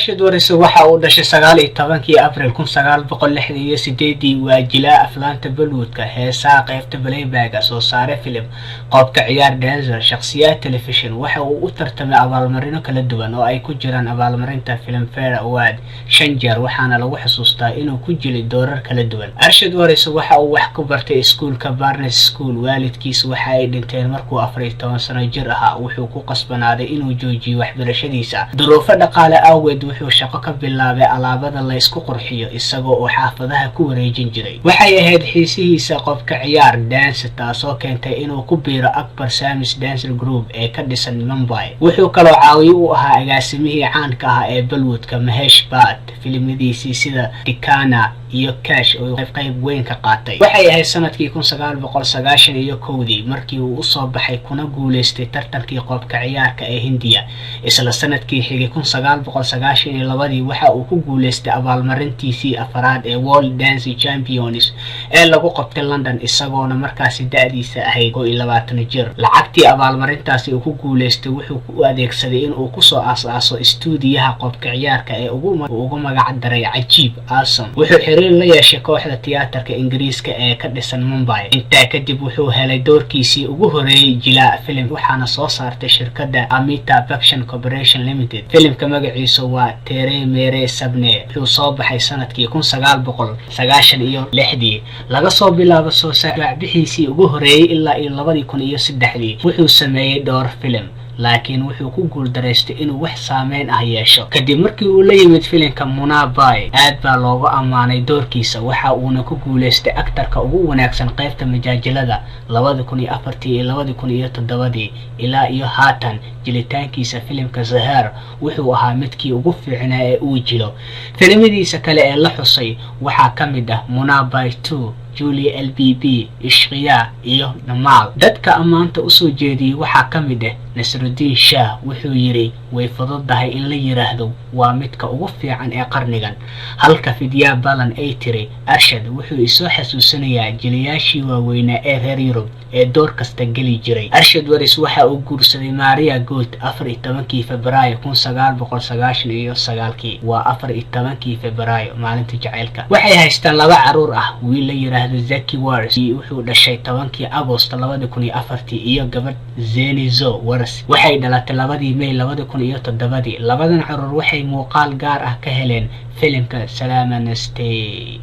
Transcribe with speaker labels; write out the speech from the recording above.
Speaker 1: أرشد ورث waxa uu dhashay 19 Abriil 1968 waa jilaa aflaanta Bollywoodka heesaa qaybta playback soo saaray filim qodka ciyaar dancer shakhsiyaad television waxa uu u tartamay abaalmarino kala duwan oo ay ku jiraan abaalmarinta Filmfare Award 5 jeer waxaana lagu xusuustaa inuu ku jilay doorar kala duwan. Arshad ورث waxa uu wax ku bartay iskuulka Barnes School waalidkiis waxa ay dhinteen markuu 14 sano jir ahaa wuxuu ku qasbanaaday inuu joojiyo waxbarashadiisa duruufo dhaqaale awgeed wuxuu shaqo ka bilaabay alaabada la isku qurxiyo isagoo oo xaafadaha ku wareejin jiray. Waxay ahayd xiisihiisa qofka ciyaar dance taasoo keentay inuu ku biiro Akbar Samis Dance Group ee ka dhisan Mumbai. Wuxuu kaloo caawiye u ahaa agaasimihii caanka ah ee Bollywoodka Mahesh Bhatt filimadiisii sida Dikana iyo Cash oo qayb weyn ka qaatay. Waxay ahayd sanadkii 1991 markii uu soo baxay kuna guuleystay tartankii qofka ciyaarka ee Hindiya. Isla sanadkii xigay 1992 waxa uu ku guuleystay abaalmarintiisii afraad ee World Dance Champions ee lagu qabtay London isagoona markaasi da'diisa ahayd 20 jir. Lacagtii abaalmarintaasi uu ku guuleystay wuxuu u adeegsaday in uu ku soo aasaaso istuudiyaha qofka ciyaarka ee ugu magac daray Cajiib Awesome. Wuxuu xiriir la yeeshay kooxda tiyaatarka Ingiriiska ee ka dhisan Mumbai. Intaa kadib wuxuu helay doorkiisii ugu horeeyay jilaa filim waxaana soo saartay shirkadda Amitabh Bachchan Corporation Limited. filimka magaciisu waa Tere Mere Sabne wuxuu soo baxay sanadkii 1996 laga soo bilaabo soo saarbixiisii ugu horeeyay ilaa 2003 wuxuu sameeyay dhowr filim laakiin wuxuu ku guuldareystay inuu wax saameyn ah yeesho kadib markii uu la yimid filimka Munna Bhai aad baa loogu amaanay doorkiisa waxa uuna ku guuleystay aktarka ugu wanaagsan qaybta majaajilada 2004 iyo 2007 ilaa iyo haatan jilitaankiisa filimka Zahar wuxuu ahaa midkii ugu fiicnaa ee uu jilo. filimadiisa kale ee la xusay waxaa kamid ah Munna Bhai 2 Julie LBB Ishqiya iyo Namal. dadka amaanta u soo jeediyay waxaa kamid ah Nasruddin Shah wuxuu yiri way fududahay in la yiraahdo waa midka ugu fiican ee qarnigan halka Vidya Balan ay tiri Arshad wuxuu isoo xasuusinayaa jiliyaashii waaweynaa ee reer Yurub ee door kasta gali jiray. Arshad ورث waxa uu guursaday Maria Goth 14 Febraayo 1999 waa 14 Febraayo maalinta jaceylka. waxay haystaan laba caruur ah wiil la yiraahdo Zaki ورث wuxuu dhashay 10 Agost 2004 iyo gabadh Zenizo ورث waxay dhalatay 2 May 2007. labadan caruur waxay muuqaal gaar ah ka heleen filimka Salama Namaste.